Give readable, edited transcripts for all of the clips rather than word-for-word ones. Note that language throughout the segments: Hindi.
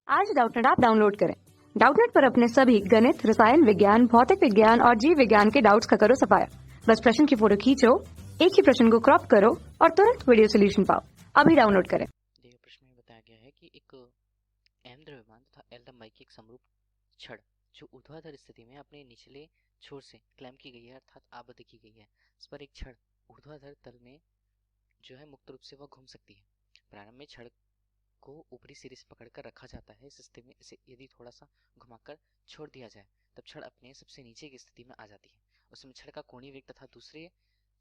आज डाउटनेट ऐप डाउनलोड करें। डाउटनेट पर अपने सभी गणित, रसायन विज्ञान, भौतिक विज्ञान और जीव विज्ञान के डाउट्स का करो सफाया। बस प्रश्न की फोटो खींचो, एक ही प्रश्न को क्रॉप करो और तुरंत वीडियो सोल्यूशन पाओ। अभी डाउनलोड करें। देखिए, प्रश्न में बताया गया है कि एक m द्रव्यमान तथा l लंबाई की एक समरूप छड़ जो ऊर्ध्वाधर स्थिति में अपने निचले छोर से क्लैंप की गई है अर्थात आबद्ध की गई है। इस पर एक छड़ ऊर्ध्वाधर तल में जो है मुक्त रूप से वह घूम सकती है। प्रारंभ में छड़ को ऊपरी सिरे से पकड़कर रखा जाता है। इस स्थिति में इसे यदि थोड़ा सा घुमाकर छोड़ दिया जाए तब छड़ अपने सबसे नीचे की स्थिति में आ जाती है। उसमें छड़ का कोणीय वेग तथा दूसरे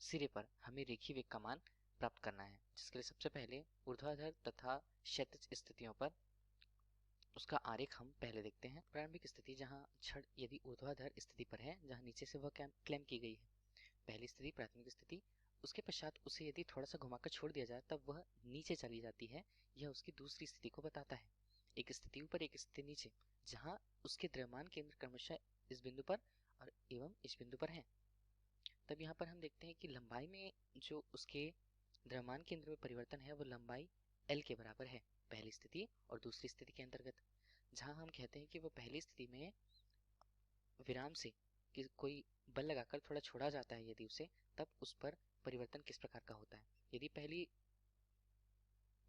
सिरे पर हमें रेखीय वेग का मान प्राप्त करना है, जिसके लिए सबसे पहले ऊर्ध्वाधर तथा क्षैतिज स्थितियों पर उसका आरेख हम पहले देखते हैं। प्रारंभिक स्थिति जहां छड़ यदि ऊर्ध्वाधर स्थिति पर है जहां नीचे से वह क्लैंप की गई है, पहली स्थिति प्राथमिक स्थिति। उसके पश्चात उसे यदि थोड़ा सा घुमाकर छोड़ दिया जाए तब वह नीचे चली जाती है। यह उसकी दूसरी स्थिति को बताता है। एक स्थिति ऊपर एक स्थिति नीचे, जहां उसके द्रव्यमान केंद्र क्रमशः इस बिंदु पर और एवं इस बिंदु पर है। तब यहाँ पर हम देखते हैं कि लंबाई में जो उसके द्रव्यमान केंद्र में परिवर्तन है वो लंबाई L के बराबर है पहली स्थिति और दूसरी स्थिति के अंतर्गत। जहां हम कहते हैं कि वो पहली स्थिति में विराम से कि कोई बल लगाकर थोड़ा छोड़ा जाता है यदि उसे, तब उस पर परिवर्तन किस प्रकार का होता है। यदि पहली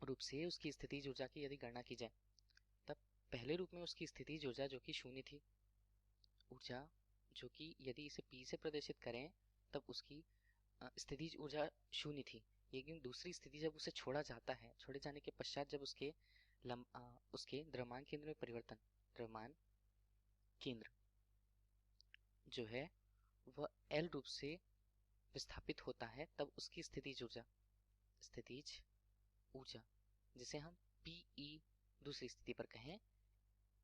रूप से उसकी स्थितिज ऊर्जा की यदि गणना की जाए तब पहले रूप में उसकी स्थितिज ऊर्जा जो कि शून्य थी, ऊर्जा जो कि यदि इसे P से प्रदर्शित करें तब उसकी स्थितिज ऊर्जा शून्य थी। लेकिन दूसरी स्थिति जब उसे छोड़ा जाता है, छोड़े जाने के पश्चात जब उसके द्रव्यमान केंद्र में परिवर्तन, द्रव्यमान केंद्र जो है वह L रूप से विस्थापित होता है, तब उसकी स्थितिज ऊर्जा जिसे हम PE दूसरी स्थिति पर कहें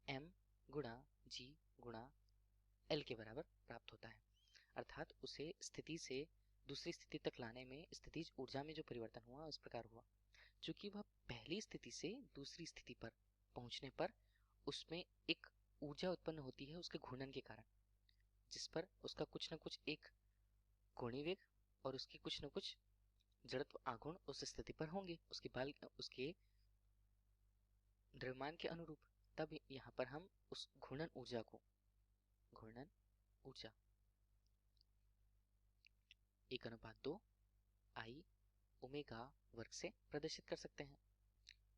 M गुणा G गुणा L के बराबर प्राप्त होता है। अर्थात उसे स्थिति से दूसरी स्थिति तक लाने में स्थितिज ऊर्जा में जो परिवर्तन हुआ इस प्रकार हुआ, क्योंकि वह पहली स्थिति से दूसरी स्थिति पर पहुंचने पर उसमें एक ऊर्जा उत्पन्न होती है उसके घूर्णन के कारण, जिस पर उसका कुछ न कुछ एक कोणीय वेग और उसकी कुछ न कुछ जड़त्व आघूर्ण उस स्थिति पर होंगे उसके द्रव्यमान के अनुरूप। तब यहाँ पर हम उस घूर्णन ऊर्जा 1/2 I ओमेगा वर्ग से प्रदर्शित कर सकते हैं।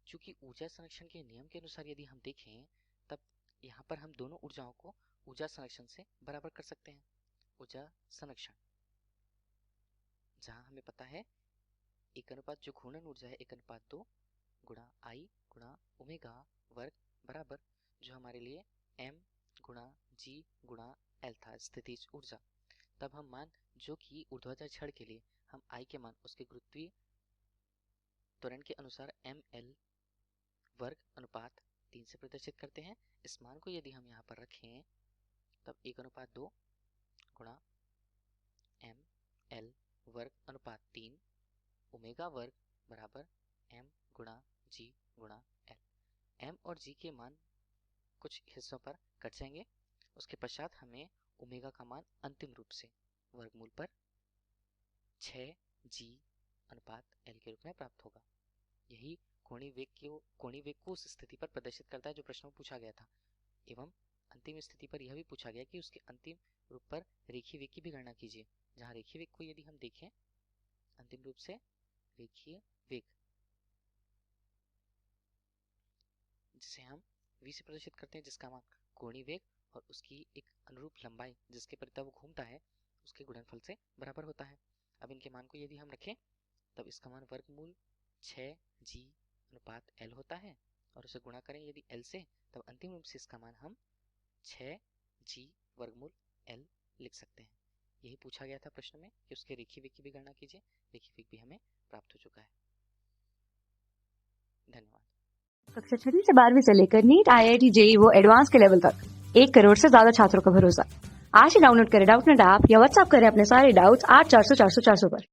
चूंकि ऊर्जा संरक्षण के नियम के अनुसार यदि हम देखें तब यहाँ पर हम दोनों ऊर्जाओं को ऊर्जा संरक्षण से बराबर कर सकते हैं। ऊर्जा संरक्षण जहाँ हमें पता है 1 जो घूर्णन ऊर्जा है 1/2 गुणा I गुणा ओमेगा वर्ग बराबर जो हमारे लिए M गुणा G गुणा L था स्थितिज ऊर्जा। तब हम मान जो कि ऊर्ध्वाधर छड़ के लिए हम I के मान उसके गुरुत्वीय त्वरण के अनुसार ML वर्ग अनुपात 3 से प्रदर्शित करते हैं। इस मान को यदि हम यहाँ पर रखें तब 1/2 गुणा ML वर्ग अनुपात 3 ओमेगा वर्ग बराबर M गुणा G गुणा L। M और G के मान कुछ हिस्सों पर कट जाएंगे। उसके पश्चात हमें ओमेगा का मान अंतिम रूप से वर्गमूल पर 6G अनुपात L के रूप में प्राप्त होगा। यही कोणीय वेग को उस स्थिति पर प्रदर्शित करता है जो प्रश्न में पूछा गया था। एवं अंतिम स्थिति पर यह भी पूछा गया कि उसके अंतिम रूप पर रेखीय वेग की भी गणना कीजिए। जहाँ रेखीय वेग को यदि हम देखें अंतिम रूप से रेखीय वेग जिसे हम V से प्रदर्शित करते हैं, जिसका मान कोणीय वेग और उसकी एक अनुरूप लंबाई जिसके परिता वो घूमता है उसके गुणनफल से बराबर होता है। अब इनके मान को यदि हम रखें तब इसका मान वर्गमूल 6G अनुपात L होता है और उसे गुणा करें यदि L से तब अंतिम रूप से इसका मान हम 6G वर्गमूल L लिख सकते हैं। यही पूछा गया था प्रश्न में कि उसके रेखीय वेग की भी गणना कीजिए। रेखीय वेग भी हमें प्राप्त हो चुका है। धन्यवाद। कक्षा 6 से 12वीं से लेकर नीट, IIT, JEE वो एडवांस के लेवल तक 1 करोड़ से ज्यादा छात्रों का भरोसा। आज ही डाउनलोड करें डाउटनेट ऐप या व्हाट्सएप करें अपने सारे डाउट्स 8400 400 400 पर।